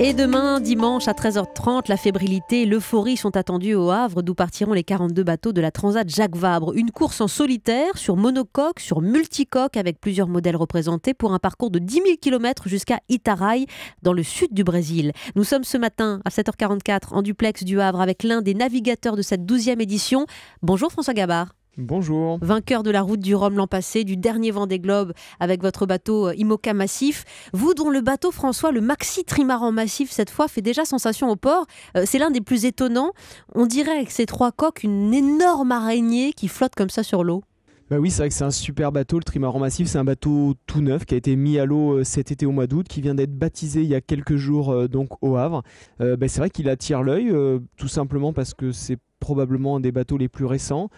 Et demain, dimanche à 13h30, la fébrilité et l'euphorie sont attendues au Havre, d'où partiront les 42 bateaux de la Transat Jacques Vabre. Une course en solitaire, sur monocoque, sur multicoque, avec plusieurs modèles représentés pour un parcours de 10 000 km jusqu'à Itarai, dans le sud du Brésil. Nous sommes ce matin à 7h44 en duplex du Havre avec l'un des navigateurs de cette 12e édition. Bonjour François Gabard. Bonjour. Vainqueur de la route du Rhum l'an passé, du dernier Vendée Globe avec votre bateau IMOCA Massif. Vous dont le bateau, François, le Maxi Trimaran Massif, cette fois, fait déjà sensation au port. C'est l'un des plus étonnants. On dirait avec ses 3 coques une énorme araignée qui flotte comme ça sur l'eau. Bah oui, c'est vrai que c'est un super bateau, le Trimaran Massif. C'est un bateau tout neuf qui a été mis à l'eau cet été au mois d'août, qui vient d'être baptisé il y a quelques jours donc au Havre. C'est vrai qu'il attire l'œil, tout simplement parce que c'est probablement un des bateaux les plus récents.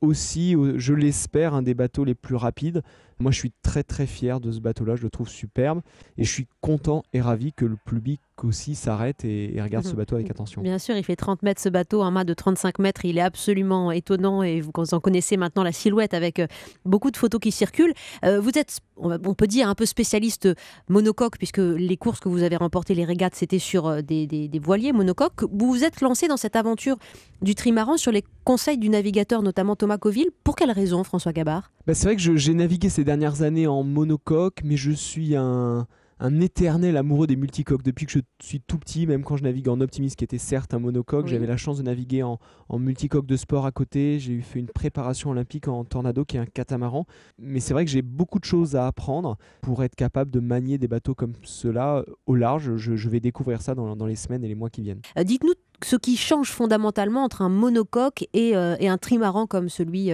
Aussi, je l'espère, un des bateaux les plus rapides. Moi, je suis très très fier de ce bateau-là, je le trouve superbe. Et je suis content et ravi que le public aussi s'arrête et regarde ce bateau avec attention. Bien sûr, il fait 30 mètres ce bateau, un mât de 35 mètres. Il est absolument étonnant et vous en connaissez maintenant la silhouette avec beaucoup de photos qui circulent. Vous êtes, on peut dire, un peu spécialiste monocoque puisque les courses que vous avez remportées, les régates, c'était sur des voiliers monocoques. Vous vous êtes lancé dans cette aventure du trimaran sur les conseils du navigateur, notamment Thomas Coville. Pour quelle raison, François Gabard ? C'est vrai que j'ai navigué ces dernières années en monocoque, mais je suis un éternel amoureux des multicoques. Depuis que je suis tout petit, même quand je navigue en Optimist, qui était certes un monocoque, j'avais la chance de naviguer en multicoque de sport à côté. J'ai fait une préparation olympique en Tornado, qui est un catamaran. Mais c'est vrai que j'ai beaucoup de choses à apprendre pour être capable de manier des bateaux comme ceux-là au large. Je vais découvrir ça dans les semaines et les mois qui viennent. Dites-nous ce qui change fondamentalement entre un monocoque et un trimaran comme celui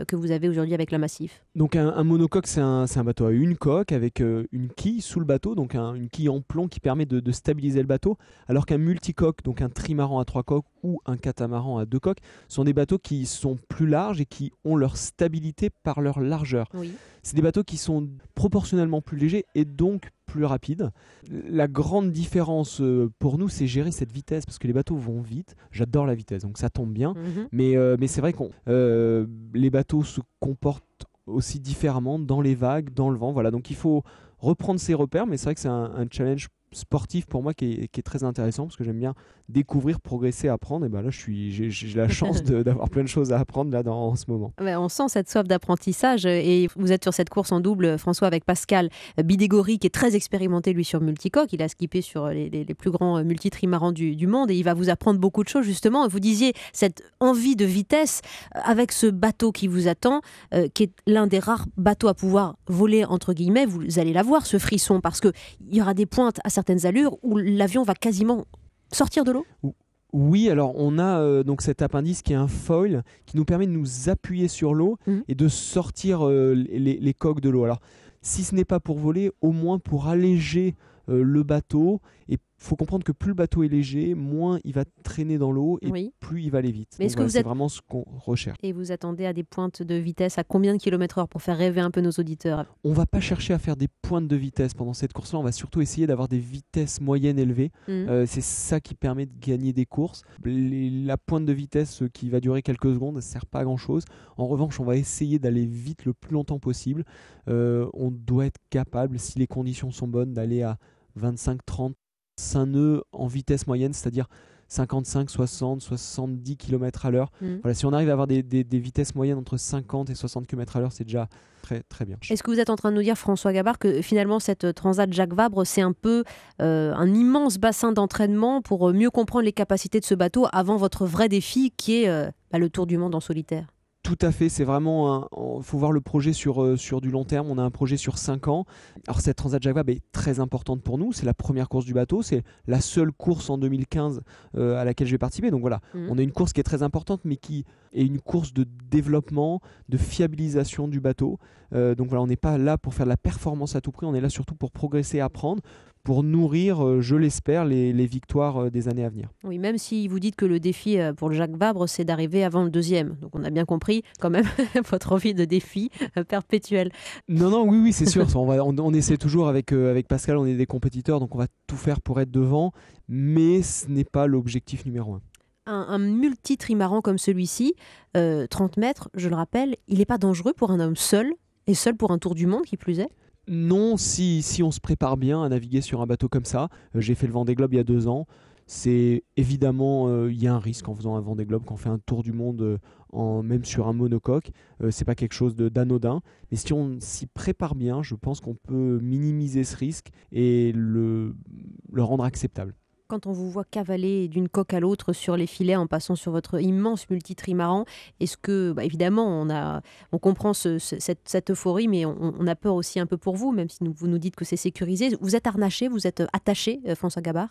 que vous avez aujourd'hui avec la Massif. Donc un monocoque, c'est un bateau à une coque avec une quille sous le bateau, donc une quille en plomb qui permet de stabiliser le bateau, alors qu'un multicoque, donc un trimaran à 3 coques ou un catamaran à 2 coques, sont des bateaux qui sont plus larges et qui ont leur stabilité par leur largeur. Oui. C'est des bateaux qui sont proportionnellement plus légers et donc plus rapides. La grande différence pour nous, c'est gérer cette vitesse, parce que les bateaux vont vite. J'adore la vitesse, donc ça tombe bien. Mais c'est vrai que les bateaux se comportent aussi différemment dans les vagues, dans le vent. Voilà, donc il faut reprendre ses repères, mais c'est vrai que c'est un challenge sportif pour moi qui est très intéressant, parce que j'aime bien découvrir, progresser, apprendre. Et là, j'ai la chance d'avoir plein de choses à apprendre là en ce moment. On sent cette soif d'apprentissage et vous êtes sur cette course en double, François, avec Pascal Bidégory, qui est très expérimenté lui sur multicoque. Il a skippé sur les plus grands multitrimarans du monde et il va vous apprendre beaucoup de choses justement. Vous disiez cette envie de vitesse avec ce bateau qui vous attend, qui est l'un des rares bateaux à pouvoir voler entre guillemets. Vous allez l'avoir, ce frisson, parce qu'il y aura des pointes à certaines allures où l'avion va quasiment sortir de l'eau. Oui, alors on a donc cet appendice qui est un foil qui nous permet de nous appuyer sur l'eau et de sortir les coques de l'eau. Alors si ce n'est pas pour voler, au moins pour alléger le bateau. Et il faut comprendre que plus le bateau est léger, moins il va traîner dans l'eau et plus il va aller vite. Mais c'est vraiment ce qu'on recherche. Et vous attendez à des pointes de vitesse à combien de km/h pour faire rêver un peu nos auditeurs ? On ne va pas chercher à faire des pointes de vitesse pendant cette course-là. On va surtout essayer d'avoir des vitesses moyennes élevées. C'est ça qui permet de gagner des courses. La pointe de vitesse qui va durer quelques secondes ne sert pas à grand-chose. En revanche, on va essayer d'aller vite le plus longtemps possible. On doit être capable, si les conditions sont bonnes, d'aller à 25, 30 nœuds en vitesse moyenne, c'est-à-dire 55, 60, 70 km à l'heure. Voilà, si on arrive à avoir des vitesses moyennes entre 50 et 60 km à l'heure, c'est déjà très, très bien. Est-ce que vous êtes en train de nous dire, François Gabard, que finalement cette Transat Jacques Vabre, c'est un peu un immense bassin d'entraînement pour mieux comprendre les capacités de ce bateau avant votre vrai défi qui est le tour du monde en solitaire ? Tout à fait, c'est vraiment faut voir le projet sur du long terme. On a un projet sur 5 ans. Alors cette Transat Jacques Vabre est très importante pour nous. C'est la première course du bateau. C'est la seule course en 2015 à laquelle je vais participer. Donc voilà, on a une course qui est très importante, mais qui est une course de développement, de fiabilisation du bateau. Donc voilà, on n'est pas là pour faire de la performance à tout prix. On est là surtout pour progresser, apprendre, pour nourrir, je l'espère, les victoires des années à venir. Oui, même si vous dites que le défi pour le Jacques Vabre, c'est d'arriver avant le 2e. Donc on a bien compris quand même votre envie de défi perpétuel. Non, oui, c'est sûr. On essaie toujours avec Pascal, on est des compétiteurs, donc on va tout faire pour être devant, mais ce n'est pas l'objectif numéro 1. Un multi-trimaran comme celui-ci, 30 mètres, je le rappelle, il n'est pas dangereux pour un homme seul, et seul pour un tour du monde qui plus est ? Non, si on se prépare bien à naviguer sur un bateau comme ça, j'ai fait le Vendée Globe il y a 2 ans, c'est évidemment, il y a un risque en faisant un Vendée Globe, quand on fait un tour du monde, même sur un monocoque, c'est pas quelque chose d'anodin. Mais si on s'y prépare bien, je pense qu'on peut minimiser ce risque et le rendre acceptable. Quand on vous voit cavaler d'une coque à l'autre sur les filets en passant sur votre immense multitrimaran, est-ce que, évidemment, on comprend cette euphorie, mais on a peur aussi un peu pour vous, même si vous nous dites que c'est sécurisé. Vous êtes harnaché, vous êtes attaché, François Gabard?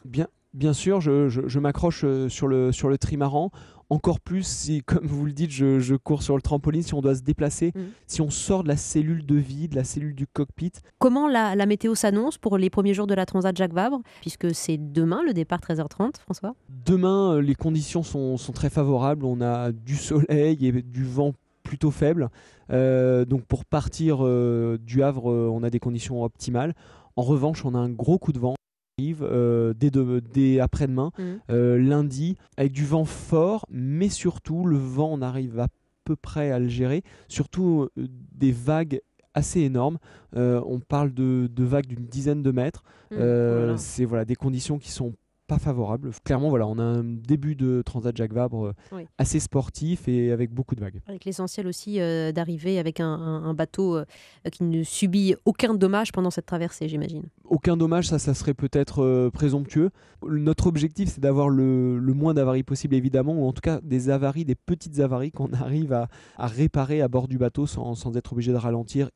Bien sûr, je m'accroche sur le trimaran. Encore plus si, comme vous le dites, je cours sur le trampoline, si on doit se déplacer, si on sort de la cellule de vie, de la cellule du cockpit. Comment la météo s'annonce pour les premiers jours de la Transat Jacques Vabre, puisque c'est demain le départ 13h30, François? Demain, les conditions sont très favorables. On a du soleil et du vent plutôt faible. Donc pour partir du Havre, on a des conditions optimales. En revanche, on a un gros coup de vent qui arrive dès après-demain, lundi, avec du vent fort, mais surtout le vent, on arrive à peu près à le gérer, surtout des vagues assez énormes. On parle de vagues d'une dizaine de mètres. Voilà. C'est des conditions qui sont pas favorables. Clairement, on a un début de Transat Jacques Vabre Oui. assez sportif et avec beaucoup de vagues. Avec l'essentiel aussi d'arriver avec un bateau qui ne subit aucun dommage pendant cette traversée, j'imagine. Aucun dommage, ça serait peut-être présomptueux. Notre objectif, c'est d'avoir le moins d'avaries possible, évidemment, ou en tout cas des petites avaries qu'on arrive à réparer à bord du bateau sans être obligé de ralentir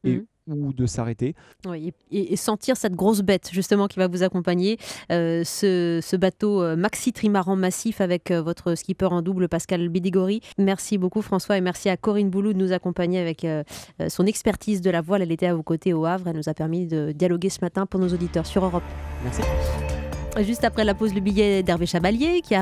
ou de s'arrêter. Oui, et sentir cette grosse bête justement qui va vous accompagner, ce bateau maxi trimaran massif avec votre skipper en double Pascal Bidigori. Merci beaucoup François et merci à Corinne Boulou de nous accompagner avec son expertise de la voile. Elle était à vos côtés au Havre, elle nous a permis de dialoguer ce matin pour nos auditeurs sur Europe. Merci. Juste après la pause, le billet d'Hervé Chabalier qui a